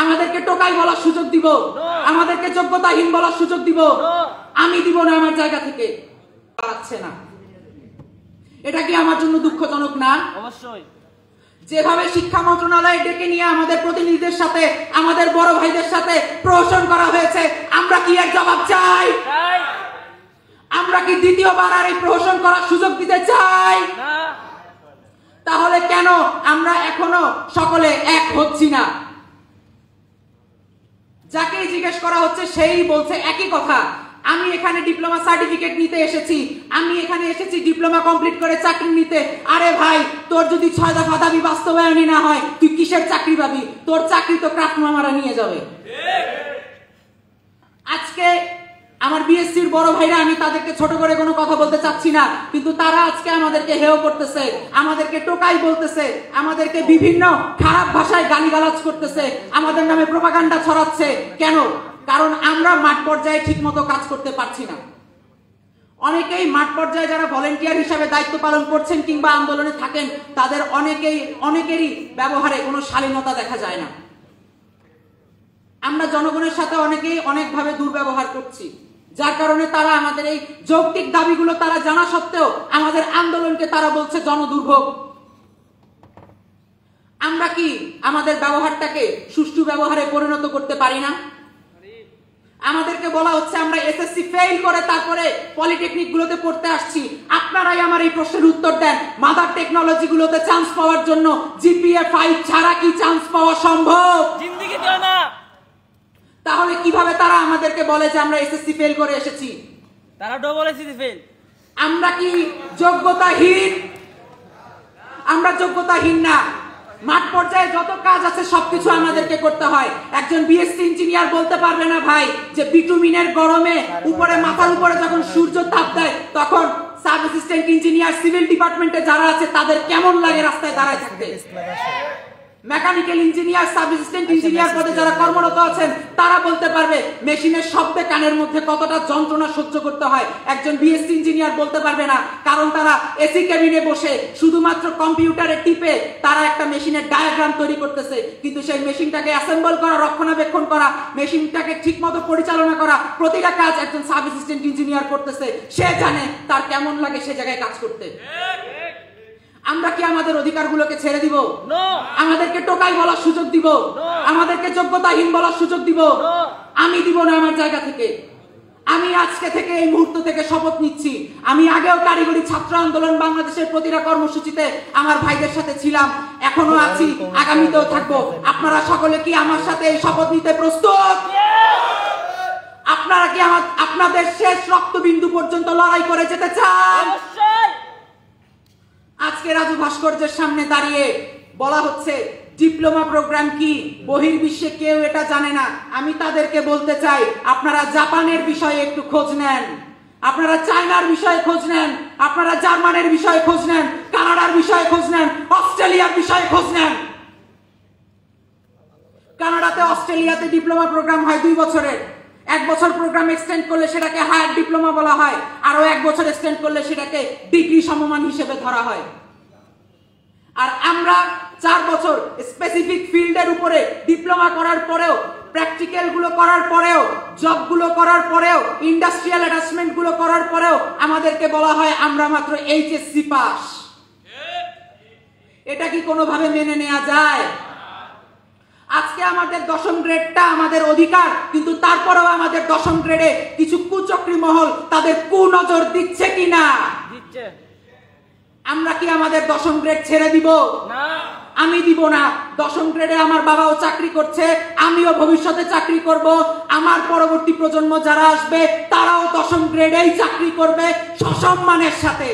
আমাদেরকে টোকাই বলার সুযোগ দিব, আমাদেরকে যোগ্যতাহীন বলার সুযোগ দিব। আমি দিব না আমার জায়গা থেকে। পারছে না, এটা কি আমার জন্য দুঃখজনক না? অবশ্যই। যেভাবে শিক্ষা মন্ত্রণালয়ে ডেকে নিয়ে আমাদের প্রতিনিধিদের সাথে, আমাদের বড় ভাইদের সাথে প্রহসন করা হয়েছে, আমরা কি এর জবাব চাই? আমরা কি দ্বিতীয়বার আর এই প্রহসন করার সুযোগ দিতে চাই? তাহলে কেন আমরা এখনো সকলে এক হচ্ছি না? যাকে জিজ্ঞেস করা হচ্ছে সেই বলছে একই কথা, আমি এখানে ডিপ্লোমা সার্টিফিকেট নিতে এসেছি, আমি এখানে এসেছি ডিপ্লোমা কমপ্লিট করে চাকরি নিতে। আরে ভাই, তোর যদি 6 দফা দাবি বাস্তবায়নই না হয়, তুই কিসের চাকরি পাবি? তোর চাকরি তো ক্রাফট মামারা নিয়ে যাবে। আজকে আমার বিএসসির বড় ভাইরা, আমি তাদেরকে ছোট করে কোনো কথা বলতে চাচ্ছি না, কিন্তু তারা আজকে আমাদেরকে হেয় করতেছে, আমাদেরকে টোকাই বলতেছে, আমাদেরকে বিভিন্ন খারাপ ভাষায় গালিগালাজ করতেছে, আমাদের নামে প্রোপাগান্ডা ছড়াচ্ছে। কেন? কারণ আমরা মাঠ পর্যায়ে ঠিক মতো কাজ করতে পারছি না। অনেকেই মাঠ পর্যায়ে যারা ভলেন্টিয়ার হিসাবে দায়িত্ব পালন করছেন কিংবা আন্দোলনে থাকেন, তাদের অনেকেরই ব্যবহারে কোনো শালীনতা দেখা যায় না। আমরা জনগণের সাথে অনেকেই অনেকভাবে দুর্ব্যবহার করছি, যার কারণে তারা আমাদের এই যৌক্তিক দাবিগুলো তারা জানা সত্ত্বেও আমাদের আন্দোলনকে তারা বলছে জনদুর্ভোগ। আমরা কি আমাদের ব্যবহারটাকে সুষ্ঠু ব্যবহারে পরিণত করতে পারি না? আমাদেরকে বলা হচ্ছে আমরা এসএসসি ফেল করে তারপরে পলিটেকনিক গুলোতে পড়তে আসছি। আপনারাই আমার এই প্রশ্নের উত্তর দেন, মাদার টেকনোলজি গুলোতে চান্স পাওয়ার জন্য জিপিএ 5 ছাড়া কি চান্স পাওয়া সম্ভব? জিন্দেগিতে না। তাহলে কিভাবে তারা আমাদেরকে বলে যে আমরা এসএসসি ফেল করে এসেছি? তারা ডবল এসএসসি ফেল। আমরা কি যোগ্যতাহীন? আমরা যোগ্যতাহীন না। মাঠ পর্যায়ে যত কাজ আছে সবকিছু আমাদেরকে করতে হয়। একজন বিএসসি ইঞ্জিনিয়ার বলতে পারবে না ভাই যে বিটুমিনের গরমে উপরে মাথার উপরে যখন সূর্য তাপ দেয় তখন সাব অ্যাসিস্ট্যান্ট ইঞ্জিনিয়ার সিভিল ডিপার্টমেন্টে যারা আছে তাদের কেমন লাগে রাস্তায় দাঁড়ায় থাকতে। Mechanical engineer, sub assistant engineer পদে যারা কর্মরত আছেন তারা বলতে পারবে মেশিনের শব্দে কানের মধ্যে কতটা যন্ত্রণা সহ্য করতে হয়। একজন বিএসসি ইঞ্জিনিয়ার বলতে পারবে না, কারণ তারা এসি কেবিনে বসে শুধুমাত্র কম্পিউটারে টিপে তারা একটা মেশিনের ডায়াগ্রাম তৈরি করতেছে, কিন্তু সেই মেশিনটাকে অ্যাসেম্বল করা, রক্ষণাবেক্ষণ করা, মেশিনটাকে ঠিকমতো পরিচালনা করা, প্রতিটা কাজ একজন সাব অ্যাসিস্ট্যান্ট ইঞ্জিনিয়ার করতেছে। সে জানে তার কেমন লাগে সে জায়গায় কাজ করতে। আমরা কি আমাদের অধিকারগুলোকে ছেড়ে দিব? আমাদেরকে টোকাই বলার সুযোগ দিব? আমাদেরকে যোগ্যতাহীন বলার সুযোগ দিব? আমি দিব না আমার জায়গা থেকে। আমি আজকে থেকে এই মুহূর্ত থেকে শপথ নিচ্ছি, আমি আগেও কারিগরি ছাত্র আন্দোলন বাংলাদেশের প্রতিটা কর্মসূচিতে আমার ভাইদের সাথে ছিলাম, এখনো আছি, আগামীতেও থাকবো। আপনারা সকলে কি আমার সাথে এই শপথ নিতে প্রস্তুত? আপনারা কি আপনাদের শেষ রক্তবিন্দু পর্যন্ত লড়াই করে যেতে চান? আজকে রাজু ভাস্কর্যের সামনে দাঁড়িয়ে বলা হচ্ছে ডিপ্লোমা প্রোগ্রাম কি, বহির্বিশ্বে কেউ এটা জানে না। আমি তাদেরকে বলতে চাই, আপনারা জাপানের বিষয়ে একটু খোঁজ নেন, আপনারা চায়নার বিষয়ে খোঁজ নেন, আপনারা জার্মানের বিষয়ে খোঁজ নেন, কানাডার বিষয়ে খোঁজ নেন, অস্ট্রেলিয়ার বিষয়ে খোঁজ নেন। কানাডাতে, অস্ট্রেলিয়াতে ডিপ্লোমা প্রোগ্রাম হয় 2 বছরের। 1 বছর প্রোগ্রাম এক্সটেন্ড করলে সেটাকে হায়ার ডিপ্লোমা বলা হয়, আরো 1 বছর এক্সটেন্ড করলে সেটাকে ডিগ্রি সমমান হিসেবে ধরা হয়। আর আমরা 4 বছর স্পেসিফিক ফিল্ডের উপরে ডিপ্লোমা করার পরেও, প্র্যাকটিক্যাল গুলো করার পরেও, জব গুলো করার পরেও, ইন্ডাস্ট্রিয়াল অ্যাটাচমেন্ট গুলো করার পরেও আমাদেরকে বলা হয় আমরা মাত্র এইচএসসি পাস। এটা কি কোনোভাবে মেনে নেওয়া যায়? আজকে আমাদের 10ম গ্রেডটা আমাদের অধিকার, কিন্তু তারপরেও আমাদের 10ম গ্রেডে কিছু কুচক্রী মহল তাদের কুনজর দিচ্ছে কিনা? দিচ্ছে। আমরা কি আমাদের 10ম গ্রেড ছেড়ে দিব? না, আমি দিব না। 10ম গ্রেডে আমার বাবাও চাকরি করছে, আমিও ভবিষ্যতে চাকরি করব, আমার পরবর্তী প্রজন্ম যারা আসবে তারাও 10ম গ্রেডেই চাকরি করবে সসম্মানের সাথে।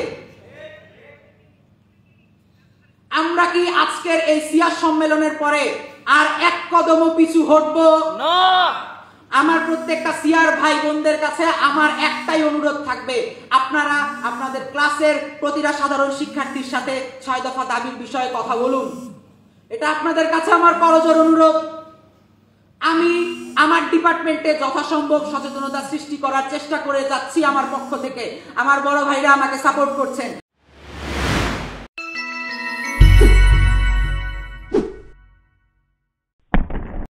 আমরা কি আজকের এই সিয়ার সম্মেলনের পরে আর 1 কদমও পিছু হটবো? না। আমার প্রত্যেকটা সিআর ভাই বোনদের কাছে আমার একটাই অনুরোধ থাকবে, আপনারা আপনাদের ক্লাসের প্রতিটা সাধারণ শিক্ষার্থীর সাথে 6 দফা দাবির বিষয়ে কথা বলুন। এটা আপনাদের কাছে আমার করজোর অনুরোধ। আমি আমার ডিপার্টমেন্টে যথাসম্ভব সচেতনতা সৃষ্টি করার চেষ্টা করে যাচ্ছি আমার পক্ষ থেকে। আমার বড় ভাইরা আমাকে সাপোর্ট করছেন।